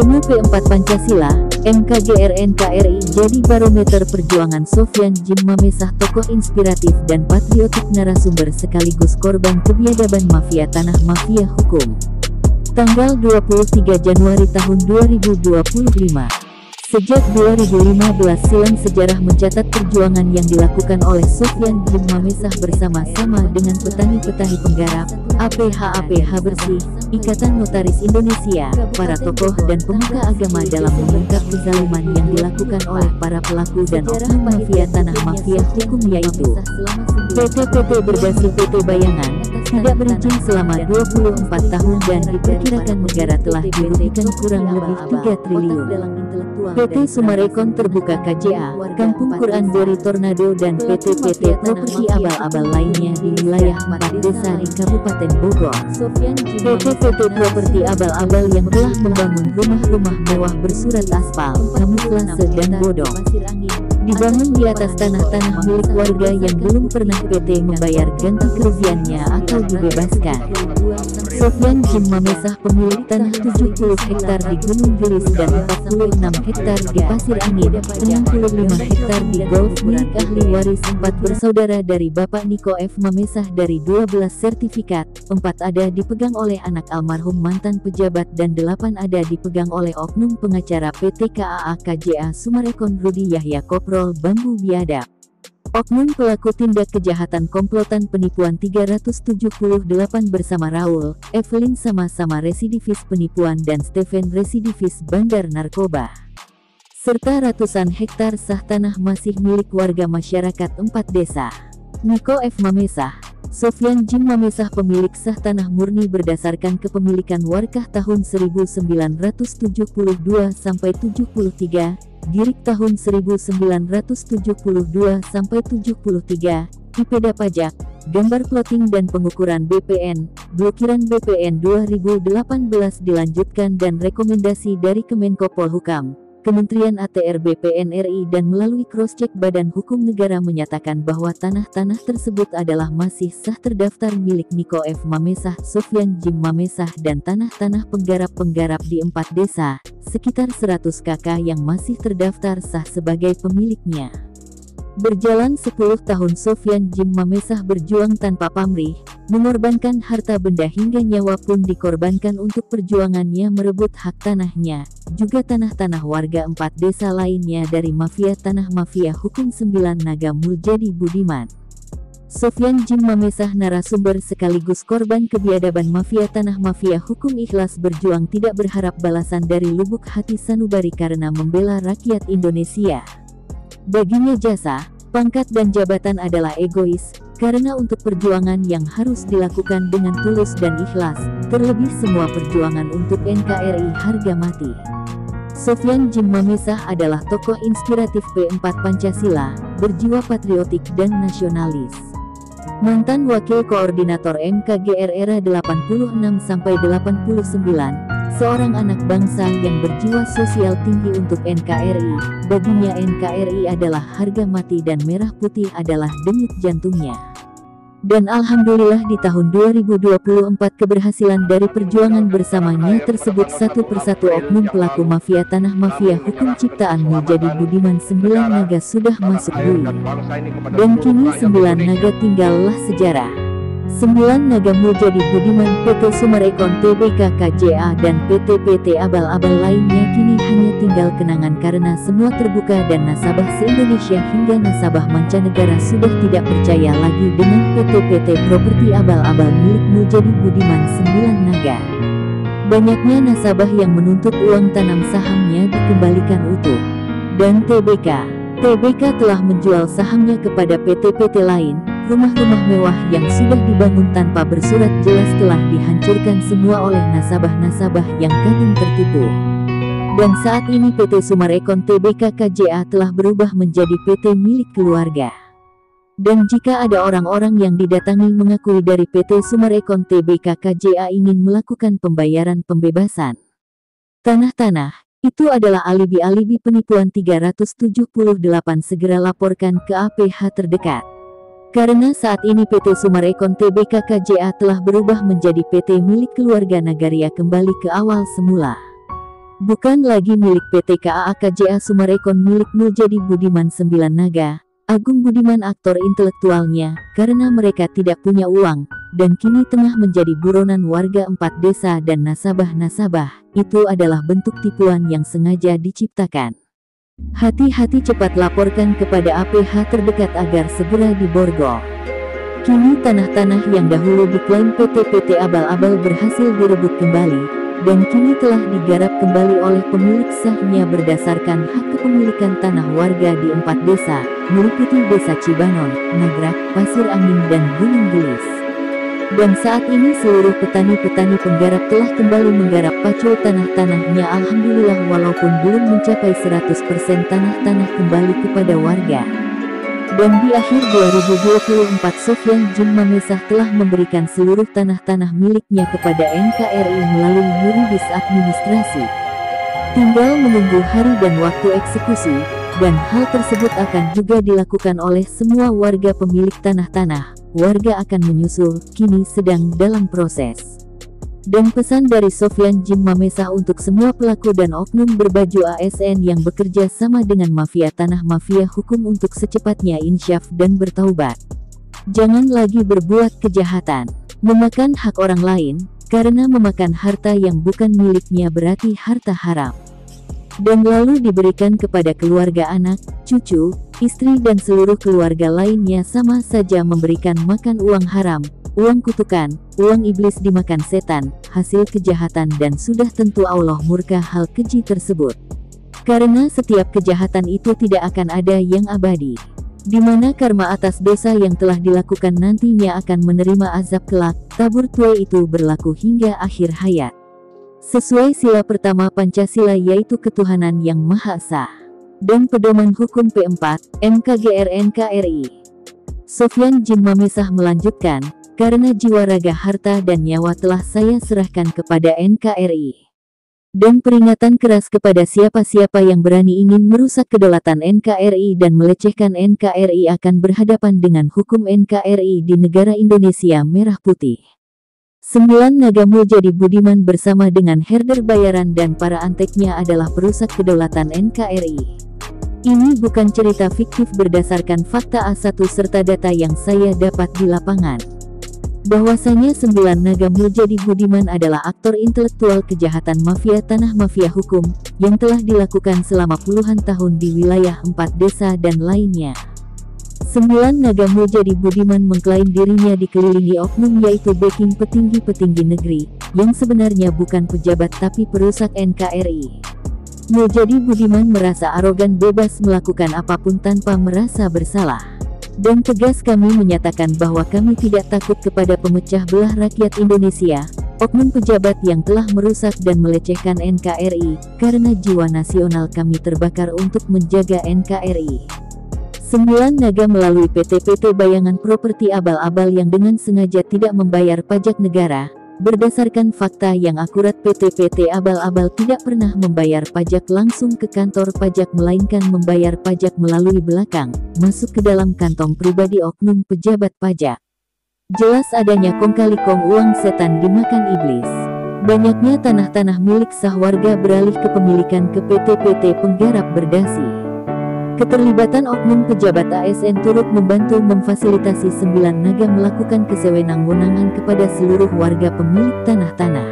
Demo P4 Pancasila, MKGR-NKRI jadi barometer perjuangan Sofyan Djim Mamesah, tokoh inspiratif dan patriotik, narasumber sekaligus korban kebiadaban mafia tanah, mafia hukum. Tanggal 23 Januari tahun 2025. Sejak 2015 silam, sejarah mencatat perjuangan yang dilakukan oleh Sofyan Djim Mamesah bersama-sama dengan petani-petani penggarap, APH bersih, Ikatan Notaris Indonesia, para tokoh dan pemuka agama dalam mengungkap kezaliman yang dilakukan oleh para pelaku dan oknum mafia tanah, mafia hukum, yaitu PT Berdasi, PT Bayangan, tidak berizin selama 24 tahun dan diperkirakan negara telah dirugikan kurang lebih 3 triliun. PT Sumarekon Terbuka KJA, Kampung Quran Bori Tornado, dan PT Properti Abal-Abal lainnya di wilayah 4 desa di Kabupaten Bogor. PT Properti Abal-Abal yang telah membangun rumah-rumah mewah bersurat aspal, kamuflase dan bodong, dibangun di atas tanah-tanah milik warga yang belum pernah PT membayar ganti kerugiannya atau dibebaskan. Sofyan Djim Mamesah pemilik tanah 70 hektar di Gunung Gelis dan 46 hektar di Pasir Angin, 65 hektar di Golf milik ahli waris 4 bersaudara dari Bapak Niko F. Mamesah. Dari 12 sertifikat, 4 ada dipegang oleh anak almarhum mantan pejabat dan 8 ada dipegang oleh oknum pengacara PT KAA KJA Sumarekon Rudi Yahya Koprol Bambu Biadab. Oknum pelaku tindak kejahatan komplotan penipuan 378 bersama Raul, Evelyn sama-sama residivis penipuan dan Stephen residivis bandar narkoba. Serta ratusan hektar sah tanah masih milik warga masyarakat 4 desa. Niko F. Mamesah, Sofyan Djim Mamesah pemilik sah tanah murni berdasarkan kepemilikan warkah tahun 1972 sampai 73. Dirik tahun 1972 sampai 73, IPDA pajak, gambar plotting dan pengukuran BPN, blokiran BPN 2018 dilanjutkan dan rekomendasi dari Kemenko Polhukam, Kementerian ATR BPN RI dan melalui cross-check Badan Hukum Negara menyatakan bahwa tanah-tanah tersebut adalah masih sah terdaftar milik Niko F. Mamesah, Sofyan Djim Mamesah dan tanah-tanah penggarap-penggarap di 4 desa, sekitar 100 KK yang masih terdaftar sah sebagai pemiliknya. Berjalan 10 tahun Sofyan Djim Mamesah berjuang tanpa pamrih, mengorbankan harta benda hingga nyawa pun dikorbankan untuk perjuangannya merebut hak tanahnya, juga tanah-tanah warga 4 desa lainnya dari mafia tanah, mafia hukum 9 Naga Muljadi Budiman. Sofyan Djim Mamesah narasumber sekaligus korban kebiadaban mafia tanah, mafia hukum, ikhlas berjuang tidak berharap balasan dari lubuk hati sanubari karena membela rakyat Indonesia. Baginya jasa, pangkat dan jabatan adalah egois, karena untuk perjuangan yang harus dilakukan dengan tulus dan ikhlas, terlebih semua perjuangan untuk NKRI harga mati. Sofyan Djim Mamesah adalah tokoh inspiratif P4 Pancasila, berjiwa patriotik dan nasionalis. Mantan Wakil Koordinator MKGR era 86-89, seorang anak bangsa yang berjiwa sosial tinggi untuk NKRI. Baginya NKRI adalah harga mati dan merah putih adalah denyut jantungnya. Dan alhamdulillah di tahun 2024 keberhasilan dari perjuangan bersamanya tersebut satu persatu oknum pelaku mafia tanah, mafia hukum ciptaan Muljadi Budiman 9 Naga sudah masuk bui. Dan kini 9 Naga tinggallah sejarah. 9 Naga Muljadi Budiman, PT Sumarekon Tbk KJA dan PT Abal-Abal lainnya kini hanya tinggal kenangan karena semua terbuka dan nasabah se-Indonesia hingga nasabah mancanegara sudah tidak percaya lagi dengan PT Properti Abal-Abal milik Muljadi Budiman 9 Naga. Banyaknya nasabah yang menuntut uang tanam sahamnya dikembalikan utuh. Dan TBK telah menjual sahamnya kepada PT lain. Rumah-rumah mewah yang sudah dibangun tanpa bersurat jelas telah dihancurkan semua oleh nasabah-nasabah yang kadung tertipu. Dan saat ini PT Sumarekon Tbk KJA telah berubah menjadi PT milik keluarga. Dan jika ada orang-orang yang didatangi mengakui dari PT Sumarekon Tbk KJA ingin melakukan pembayaran pembebasan tanah-tanah, itu adalah alibi-alibi penipuan 378, segera laporkan ke APH terdekat. Karena saat ini PT Sumarekon Tbk KJA telah berubah menjadi PT milik keluarga Nagaria kembali ke awal semula. Bukan lagi milik PT KAA-KJA Summarecon milik Muljadi Budiman Sembilan Naga, Agung Budiman aktor intelektualnya, karena mereka tidak punya uang, dan kini tengah menjadi buronan warga 4 desa dan nasabah-nasabah. Itu adalah bentuk tipuan yang sengaja diciptakan. Hati-hati, cepat laporkan kepada APH terdekat agar segera diborgol. Kini tanah-tanah yang dahulu diklaim PT abal-abal berhasil direbut kembali, dan kini telah digarap kembali oleh pemilik sahnya berdasarkan hak kepemilikan tanah warga di 4 desa, meliputi Desa Cibanon, Nagrak, Pasir Angin dan Gunung Gelis. Dan saat ini seluruh petani-petani penggarap telah kembali menggarap pacul tanah-tanahnya, alhamdulillah, walaupun belum mencapai 100% tanah-tanah kembali kepada warga. Dan di akhir 2024 Sofyan Jim Mamesah telah memberikan seluruh tanah-tanah miliknya kepada NKRI melalui yuridis administrasi. Tinggal menunggu hari dan waktu eksekusi, dan hal tersebut akan juga dilakukan oleh semua warga pemilik tanah-tanah. Warga akan menyusul, kini sedang dalam proses. Dan pesan dari Sofyan Jim Mamesah untuk semua pelaku dan oknum berbaju ASN yang bekerja sama dengan mafia tanah, mafia hukum, untuk secepatnya insyaf dan bertaubat. Jangan lagi berbuat kejahatan, memakan hak orang lain, karena memakan harta yang bukan miliknya berarti harta haram. Dan lalu diberikan kepada keluarga, anak, cucu, istri dan seluruh keluarga lainnya, sama saja memberikan makan uang haram, uang kutukan, uang iblis dimakan setan, hasil kejahatan, dan sudah tentu Allah murka hal keji tersebut. Karena setiap kejahatan itu tidak akan ada yang abadi, di mana karma atas dosa yang telah dilakukan nantinya akan menerima azab kelak. Tabur tuai itu berlaku hingga akhir hayat. Sesuai sila pertama Pancasila, yaitu ketuhanan yang Maha Esa, dan pedoman hukum P4, MKGR NKRI. Sofyan Jim Mamesah melanjutkan, karena jiwa, raga, harta dan nyawa telah saya serahkan kepada NKRI. Dan peringatan keras kepada siapa-siapa yang berani ingin merusak kedaulatan NKRI dan melecehkan NKRI akan berhadapan dengan hukum NKRI di negara Indonesia Merah Putih. 9 Naga Muljadi Budiman bersama dengan herder bayaran dan para anteknya adalah perusak kedaulatan NKRI. Ini bukan cerita fiktif berdasarkan fakta A1 serta data yang saya dapat di lapangan. Bahwasanya 9 Naga Muljadi Budiman adalah aktor intelektual kejahatan mafia tanah, mafia hukum, yang telah dilakukan selama puluhan tahun di wilayah 4 desa dan lainnya. 9 Naga Muljadi Budiman mengklaim dirinya dikelilingi oknum, yaitu backing petinggi-petinggi negeri, yang sebenarnya bukan pejabat tapi perusak NKRI. Muljadi Budiman merasa arogan, bebas melakukan apapun tanpa merasa bersalah. Dan tegas kami menyatakan bahwa kami tidak takut kepada pemecah belah rakyat Indonesia, oknum pejabat yang telah merusak dan melecehkan NKRI, karena jiwa nasional kami terbakar untuk menjaga NKRI. 9 Naga melalui PT Bayangan Properti abal-abal yang dengan sengaja tidak membayar pajak negara. Berdasarkan fakta yang akurat, PT abal-abal tidak pernah membayar pajak langsung ke kantor pajak, melainkan membayar pajak melalui belakang, masuk ke dalam kantong pribadi oknum pejabat pajak. Jelas adanya kong kali kong, uang setan dimakan iblis. Banyaknya tanah-tanah milik sah warga beralih kepemilikan ke PT penggarap berdasi. Keterlibatan oknum pejabat ASN turut membantu memfasilitasi 9 Naga melakukan kesewenang-wenangan kepada seluruh warga pemilik tanah-tanah.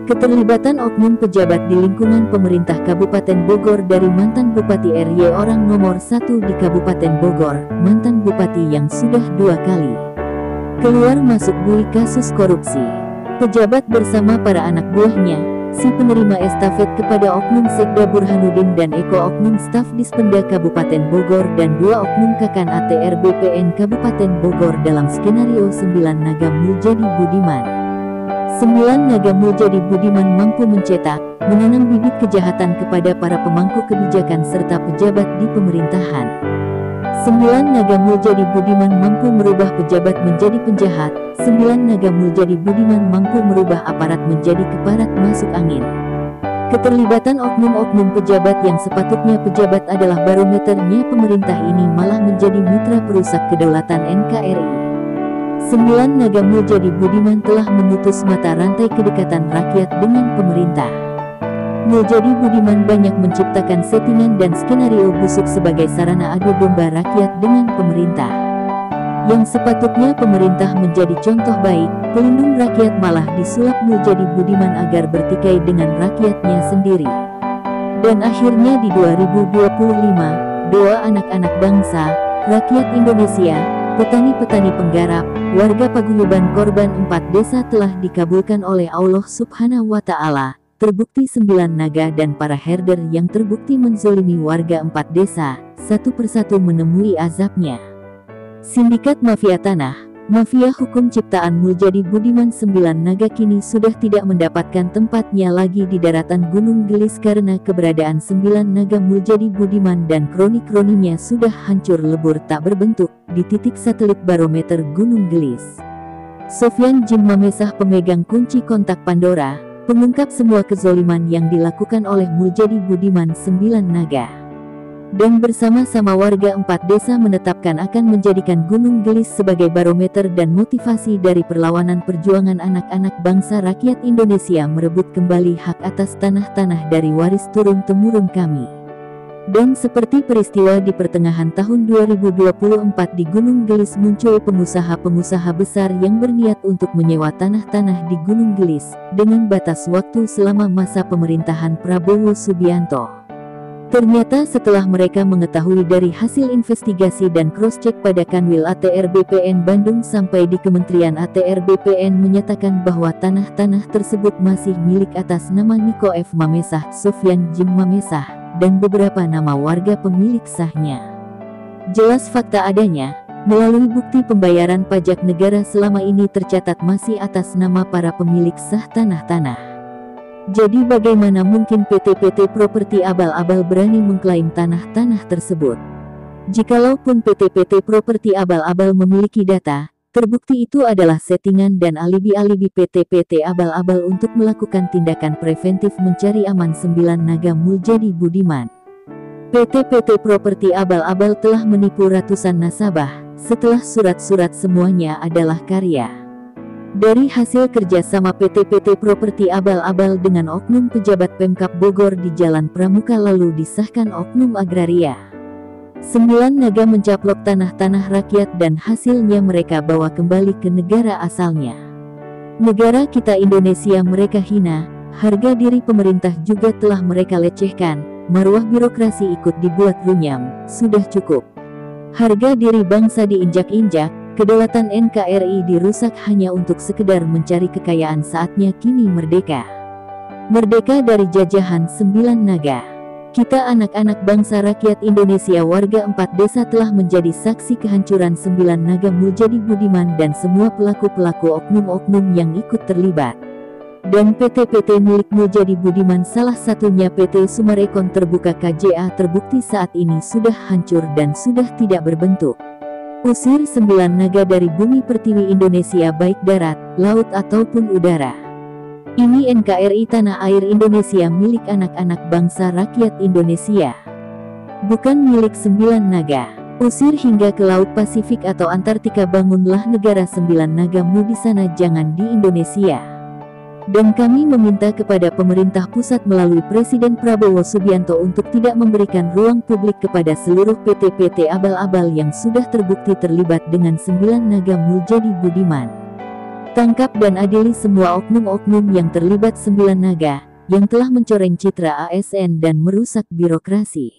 Keterlibatan oknum pejabat di lingkungan pemerintah Kabupaten Bogor, dari mantan Bupati RY orang nomor 1 di Kabupaten Bogor, mantan Bupati yang sudah 2 kali keluar masuk bui kasus korupsi. Pejabat bersama para anak buahnya, si penerima estafet kepada oknum Sekda Burhanuddin dan Eko, oknum staf Dispenda Kabupaten Bogor, dan 2 oknum Kakan ATR BPN Kabupaten Bogor dalam skenario 9 Naga Muljadi Budiman. 9 Naga Muljadi Budiman mampu mencetak, menanam bibit kejahatan kepada para pemangku kebijakan serta pejabat di pemerintahan. 9 Naga Muljadi Budiman mampu merubah pejabat menjadi penjahat. 9 Naga Muljadi Budiman mampu merubah aparat menjadi keparat masuk angin. Keterlibatan oknum-oknum pejabat yang sepatutnya pejabat adalah barometernya pemerintah ini malah menjadi mitra perusak kedaulatan NKRI. 9 Naga Muljadi Budiman telah memutus mata rantai kedekatan rakyat dengan pemerintah. Muljadi Budiman banyak menciptakan settingan dan skenario busuk sebagai sarana adu domba rakyat dengan pemerintah. Yang sepatutnya pemerintah menjadi contoh baik, pelindung rakyat malah disulap Muljadi Budiman agar bertikai dengan rakyatnya sendiri. Dan akhirnya di 2025, doa anak-anak bangsa, rakyat Indonesia, petani-petani penggarap, warga paguyuban korban 4 desa telah dikabulkan oleh Allah Subhanahu wa Ta'ala. Terbukti 9 naga dan para herder yang terbukti menzolimi warga 4 desa, satu persatu menemui azabnya. Sindikat mafia tanah, mafia hukum ciptaan Muljadi Budiman 9 naga kini sudah tidak mendapatkan tempatnya lagi di daratan Gunung Gelis karena keberadaan 9 naga Muljadi Budiman dan kroni-kroninya sudah hancur lebur tak berbentuk di titik satelit barometer Gunung Gelis. Sofyan Jim Mamesah, pemegang kunci kontak Pandora, pengungkap semua kezoliman yang dilakukan oleh Muljadi Budiman 9 naga. Dan bersama-sama warga 4 desa menetapkan akan menjadikan Gunung Gelis sebagai barometer dan motivasi dari perlawanan perjuangan anak-anak bangsa rakyat Indonesia merebut kembali hak atas tanah-tanah dari waris turun-temurun kami. Dan seperti peristiwa di pertengahan tahun 2024 di Gunung Gelis, muncul pengusaha-pengusaha besar yang berniat untuk menyewa tanah-tanah di Gunung Gelis dengan batas waktu selama masa pemerintahan Prabowo Subianto. Ternyata setelah mereka mengetahui dari hasil investigasi dan cross-check pada Kanwil ATR BPN Bandung sampai di Kementerian ATR BPN menyatakan bahwa tanah-tanah tersebut masih milik atas nama Niko F. Mamesah, Sofyan Jim Mamesah, dan beberapa nama warga pemilik sahnya. Jelas fakta adanya, melalui bukti pembayaran pajak negara selama ini tercatat masih atas nama para pemilik sah tanah-tanah. Jadi bagaimana mungkin PT Properti Abal-Abal berani mengklaim tanah-tanah tersebut? Jikalaupun PT Properti Abal-Abal memiliki data, terbukti itu adalah settingan dan alibi-alibi PT Abal-Abal untuk melakukan tindakan preventif mencari aman 9 naga Muljadi Budiman. PT Properti Abal-Abal telah menipu ratusan nasabah, setelah surat-surat semuanya adalah karya. Dari hasil kerjasama PT Properti Abal-Abal dengan oknum pejabat Pemkab Bogor di Jalan Pramuka lalu disahkan oknum agraria. 9 naga mencaplok tanah-tanah rakyat dan hasilnya mereka bawa kembali ke negara asalnya. Negara kita Indonesia mereka hina, harga diri pemerintah juga telah mereka lecehkan, marwah birokrasi ikut dibuat runyam, sudah cukup. Harga diri bangsa diinjak-injak, kedaulatan NKRI dirusak hanya untuk sekedar mencari kekayaan, saatnya kini merdeka. Merdeka dari jajahan 9 naga. Kita anak-anak bangsa rakyat Indonesia warga 4 desa telah menjadi saksi kehancuran 9 naga Muljadi Budiman dan semua pelaku-pelaku oknum-oknum yang ikut terlibat. Dan PT milik Muljadi Budiman salah satunya PT Sumarekon Terbuka KJA terbukti saat ini sudah hancur dan sudah tidak berbentuk. Usir 9 naga dari bumi pertiwi Indonesia baik darat, laut ataupun udara. Ini NKRI tanah air Indonesia milik anak-anak bangsa rakyat Indonesia. Bukan milik 9 naga. Usir hingga ke Laut Pasifik atau Antartika, bangunlah negara 9 nagamu di sana, jangan di Indonesia. Dan kami meminta kepada pemerintah pusat melalui Presiden Prabowo Subianto untuk tidak memberikan ruang publik kepada seluruh PT Abal-Abal yang sudah terbukti terlibat dengan 9 naga Muljadi Budiman. Tangkap dan adili semua oknum-oknum yang terlibat 9 naga, yang telah mencoreng citra ASN dan merusak birokrasi.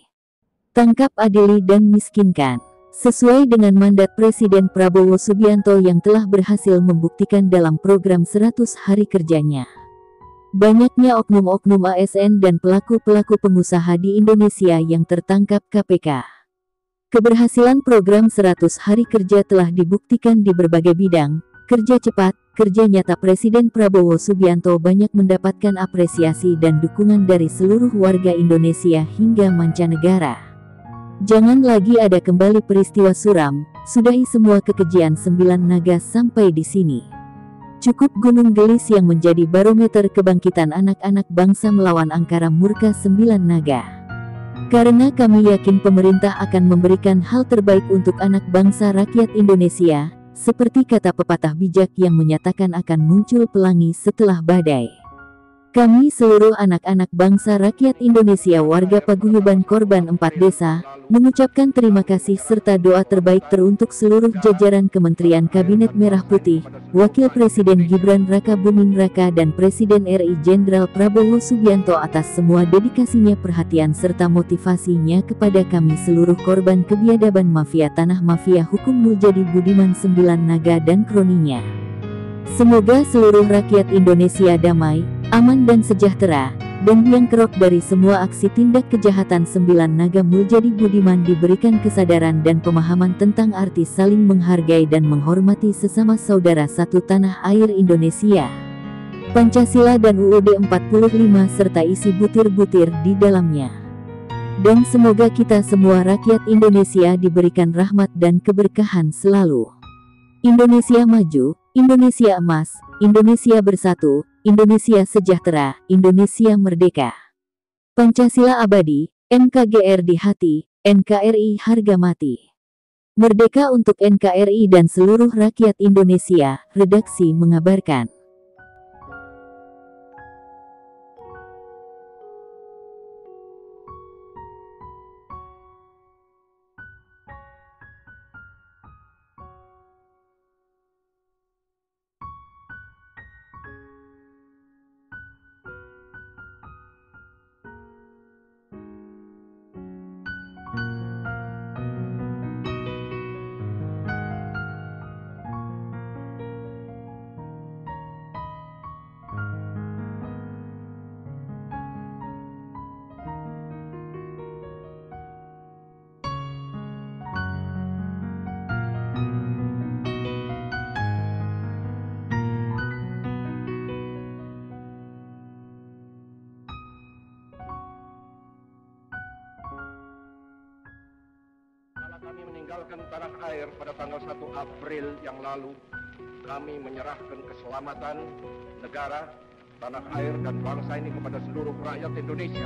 Tangkap, adili dan miskinkan. Sesuai dengan mandat Presiden Prabowo Subianto yang telah berhasil membuktikan dalam program 100 hari kerjanya. Banyaknya oknum-oknum ASN dan pelaku-pelaku pengusaha di Indonesia yang tertangkap KPK. Keberhasilan program 100 hari kerja telah dibuktikan di berbagai bidang. Kerja cepat, kerja nyata. Presiden Prabowo Subianto banyak mendapatkan apresiasi dan dukungan dari seluruh warga Indonesia hingga mancanegara. Jangan lagi ada kembali peristiwa suram, sudahi semua kekejian 9 naga sampai di sini. Cukup Gunung Gelis yang menjadi barometer kebangkitan anak-anak bangsa melawan angkara murka 9 naga. Karena kami yakin pemerintah akan memberikan hal terbaik untuk anak bangsa rakyat Indonesia. Seperti kata pepatah bijak yang menyatakan akan muncul pelangi setelah badai. Kami seluruh anak-anak bangsa rakyat Indonesia warga paguyuban korban 4 desa, mengucapkan terima kasih serta doa terbaik teruntuk seluruh jajaran Kementerian Kabinet Merah Putih, Wakil Presiden Gibran Raka Buming Raka dan Presiden RI Jenderal Prabowo Subianto atas semua dedikasinya, perhatian serta motivasinya kepada kami seluruh korban kebiadaban mafia tanah mafia hukum Muljadi Budiman 9 Naga dan kroninya. Semoga seluruh rakyat Indonesia damai, aman dan sejahtera, dan biang kerok dari semua aksi tindak kejahatan 9 Naga Muljadi Budiman, diberikan kesadaran dan pemahaman tentang arti saling menghargai dan menghormati sesama saudara satu tanah air Indonesia, Pancasila dan UUD 45 serta isi butir-butir di dalamnya. Dan semoga kita semua rakyat Indonesia diberikan rahmat dan keberkahan selalu. Indonesia maju, Indonesia emas, Indonesia bersatu, Indonesia sejahtera, Indonesia merdeka. Pancasila abadi, NKGR di hati, NKRI harga mati. Merdeka untuk NKRI dan seluruh rakyat Indonesia, redaksi mengabarkan. Kami meninggalkan tanah air pada tanggal 1 April yang lalu. Kami menyerahkan keselamatan negara, tanah air, dan bangsa ini kepada seluruh rakyat Indonesia.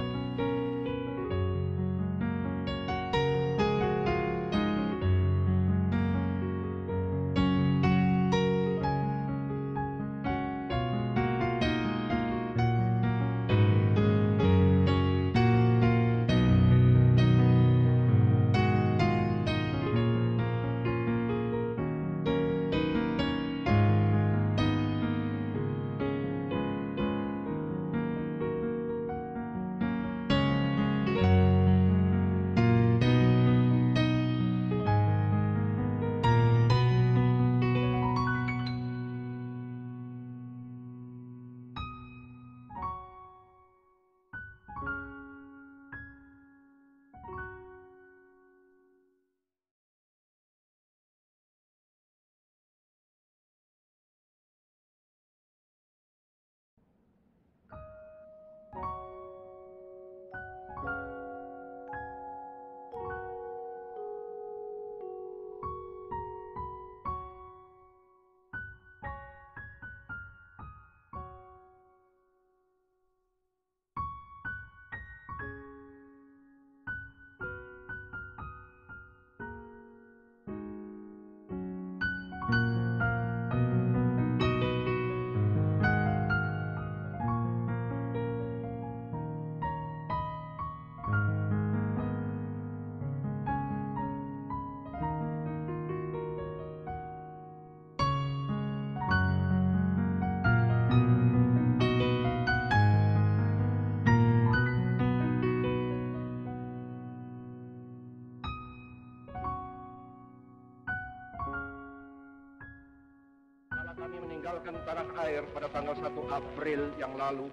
Kami meninggalkan tanah air pada tanggal 1 April yang lalu.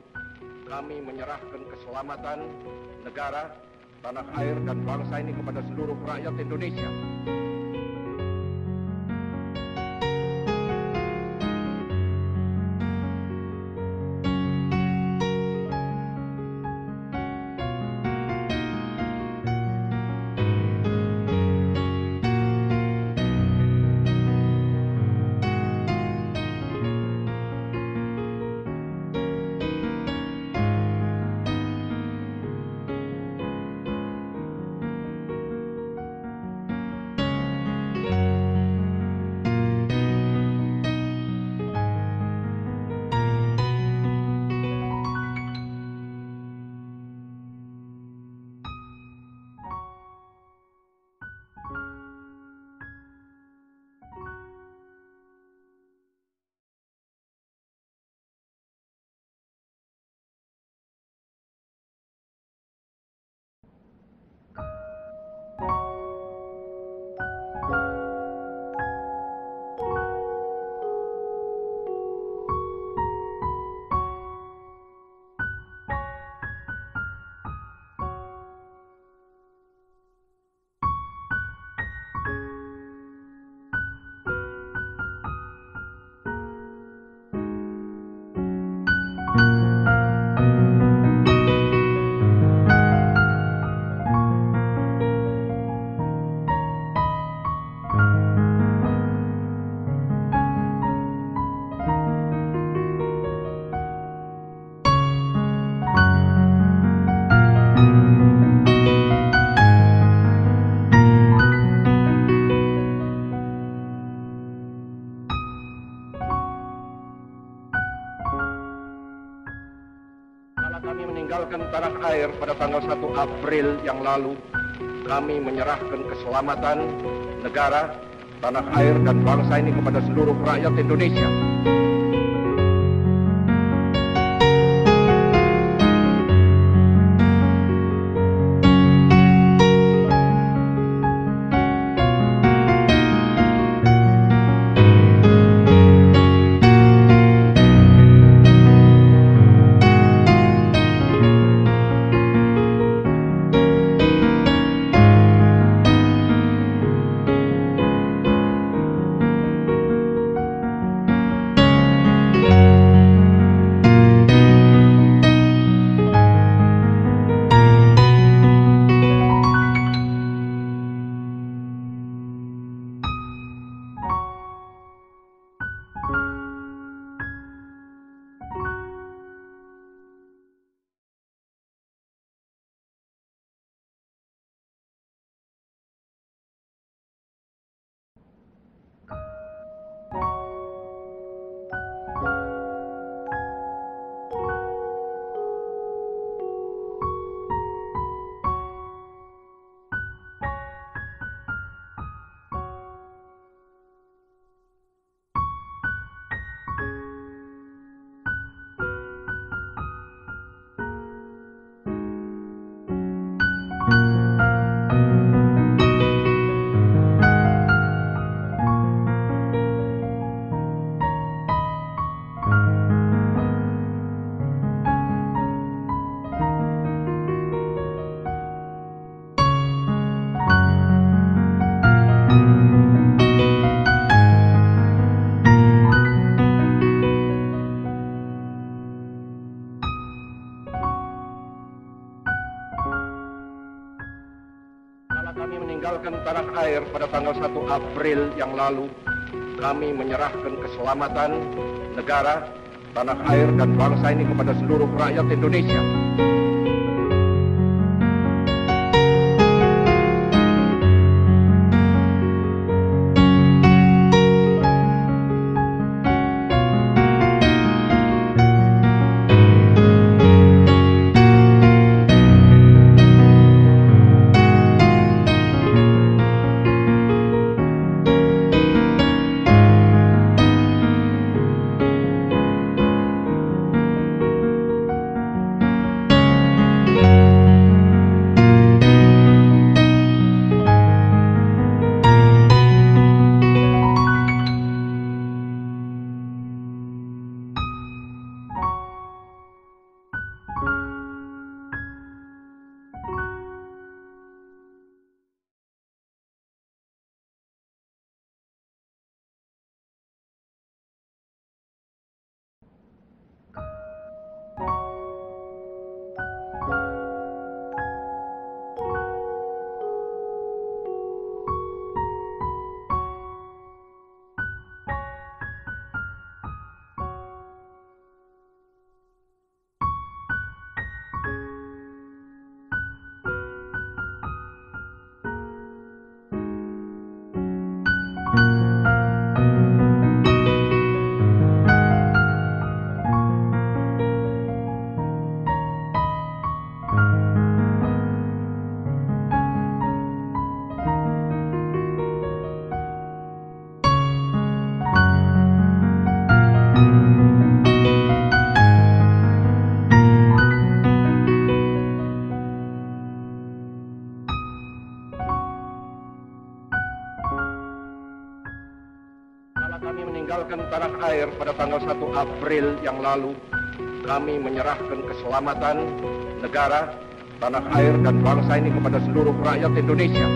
Kami menyerahkan keselamatan negara, tanah air, dan bangsa ini kepada seluruh rakyat Indonesia. air pada tanggal 1 April yang lalu, kami menyerahkan keselamatan negara, tanah air, dan bangsa ini kepada seluruh rakyat Indonesia. Kami meninggalkan tanah air pada tanggal 1 April yang lalu, kami menyerahkan keselamatan negara, tanah air, dan bangsa ini kepada seluruh rakyat Indonesia. Kami meninggalkan tanah air pada tanggal 1 April yang lalu, kami menyerahkan keselamatan negara, tanah air, dan bangsa ini kepada seluruh rakyat Indonesia.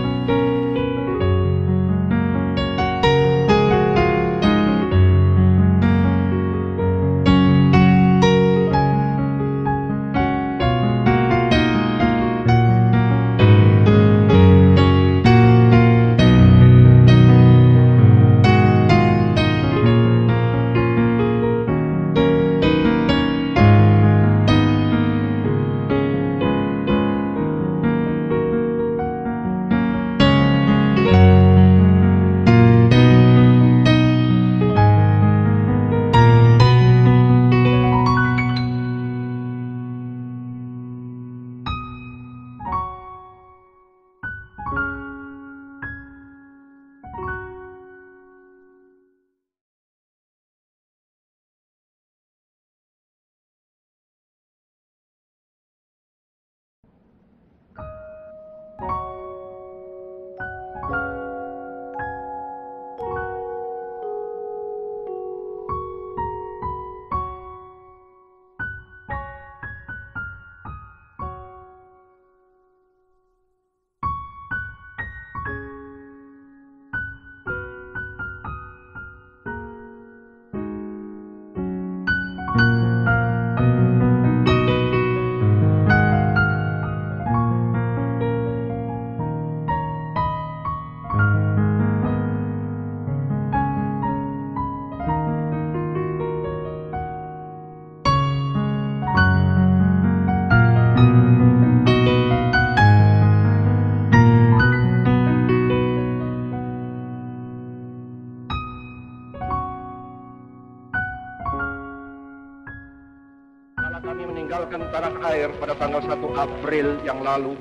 meninggalkan tanah air pada tanggal 1 April yang lalu,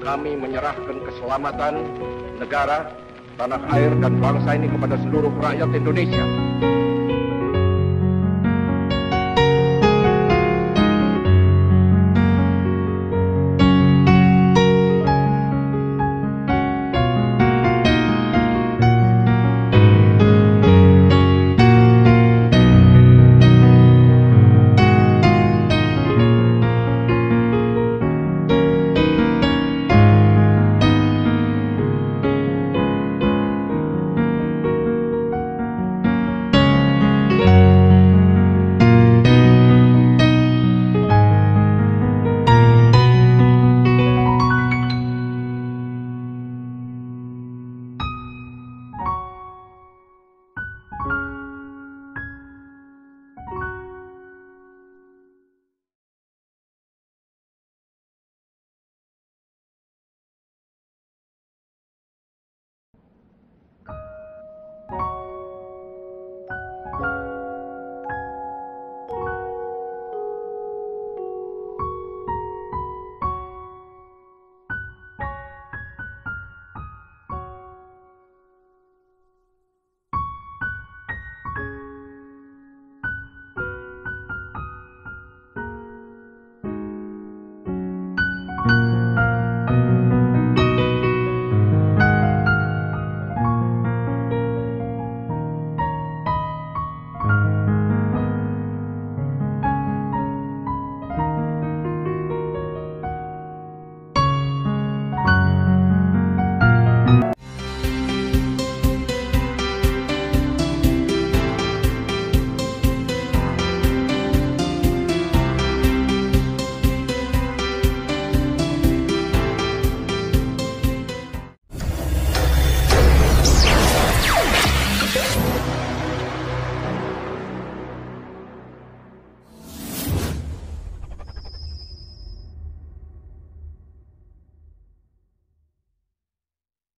kami menyerahkan keselamatan negara, tanah air, dan bangsa ini kepada seluruh rakyat Indonesia.